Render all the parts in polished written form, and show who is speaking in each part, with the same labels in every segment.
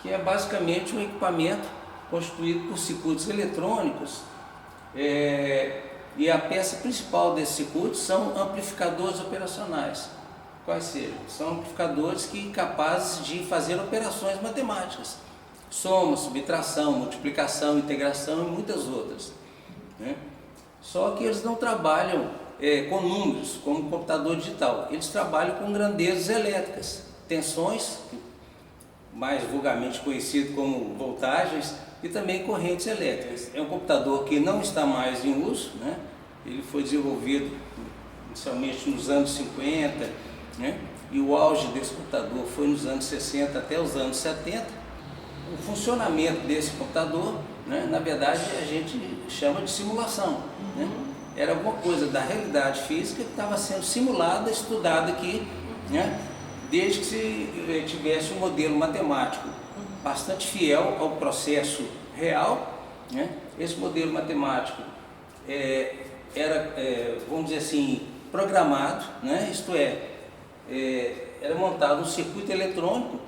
Speaker 1: que é basicamente um equipamento constituído por circuitos eletrônicos, e a peça principal desses circuitos são amplificadores operacionais. Quais sejam? São amplificadores capazes de fazer operações matemáticas, soma, subtração, multiplicação, integração e muitas outras, né? Só que eles não trabalham com números, como o computador digital. Eles trabalham com grandezas elétricas, tensões, mais vulgarmente conhecido como voltagens, e também correntes elétricas. É um computador que não está mais em uso, né? Ele foi desenvolvido inicialmente nos anos 50, né? E o auge desse computador foi nos anos 60 até os anos 70. O funcionamento desse computador, né, na verdade, a gente chama de simulação, né? Era alguma coisa da realidade física que estava sendo simulada, estudada aqui, né? Desde que se tivesse um modelo matemático bastante fiel ao processo real, né? Esse modelo matemático era, vamos dizer assim, programado, né? Isto era montado um circuito eletrônico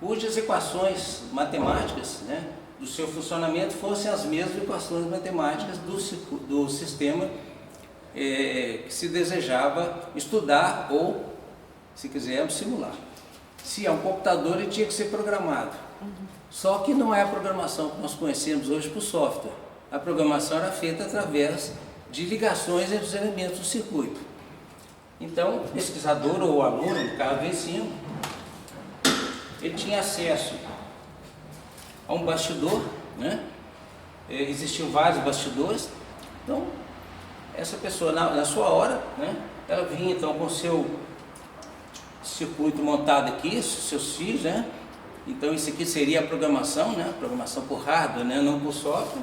Speaker 1: cujas equações matemáticas, né, do seu funcionamento fossem as mesmas equações matemáticas do sistema que se desejava estudar ou, se quisermos, simular. Se é um computador, ele tinha que ser programado. Só que não é a programação que nós conhecemos hoje por software. A programação era feita através de ligações entre os elementos do circuito. Então, o pesquisador ou o aluno, no caso do ensino, ele tinha acesso a um bastidor, né? Existiam vários bastidores. Então, essa pessoa, na sua hora, né, ela vinha então com o seu circuito montado aqui, seus fios, né? Então, isso aqui seria a programação, né? A programação por hardware, né? Não por software.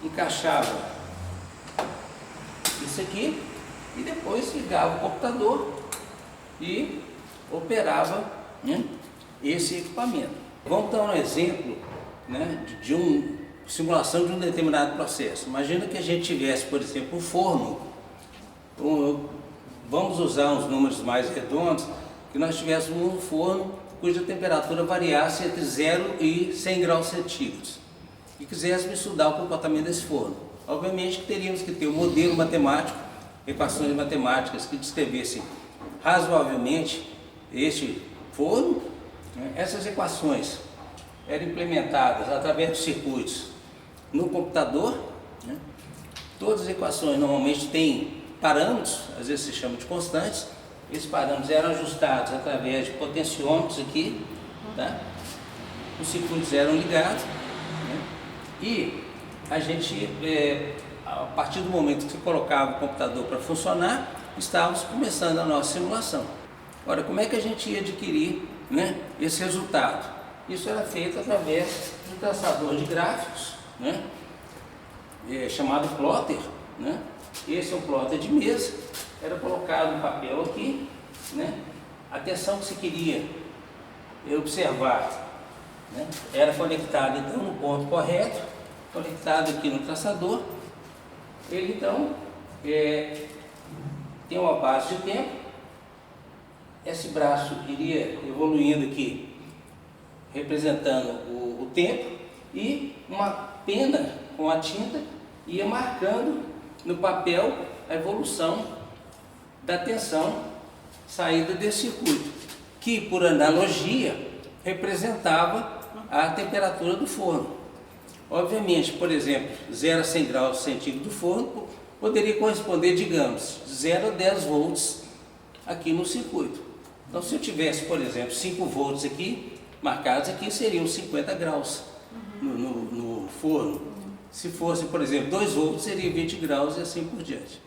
Speaker 1: Encaixava isso aqui e depois ligava o computador e operava, né, esse equipamento. Vamos dar um exemplo, né, de uma simulação de um determinado processo. Imagina que a gente tivesse, por exemplo, um forno, vamos usar uns números mais redondos, que nós tivéssemos um forno cuja temperatura variasse entre 0 e 100 graus centígrados e quiséssemos estudar o comportamento desse forno. Obviamente que teríamos que ter um modelo matemático, equações matemáticas que descrevessem razoavelmente este forno, né? Essas equações eram implementadas através de circuitos no computador, né? Todas as equações normalmente têm parâmetros, às vezes se chama de constantes. Esses parâmetros eram ajustados através de potenciômetros aqui, tá? Os circuitos eram ligados, né? E a gente, a partir do momento que se colocava o computador para funcionar, estávamos começando a nossa simulação. Ora, como é que a gente ia adquirir, né, esse resultado? Isso era feito através de um traçador de gráficos, né, chamado plotter, né? Esse é um plotter de mesa, era colocado um papel aqui, né? A tensão que se queria observar, né, era conectada então no ponto correto, conectado aqui no traçador. Ele então tem uma base de tempo, esse braço iria evoluindo aqui, representando o tempo, e uma pena com a tinta ia marcando no papel a evolução da tensão saída desse circuito, que por analogia representava a temperatura do forno. Obviamente, por exemplo, 0 a 100 graus centígrados do forno poderia corresponder, digamos, 0 a 10 volts aqui no circuito. Então, se eu tivesse, por exemplo, 5 volts aqui, marcados aqui, seriam 50 graus no forno. Se fosse, por exemplo, 2 volts, seria 20 graus e assim por diante.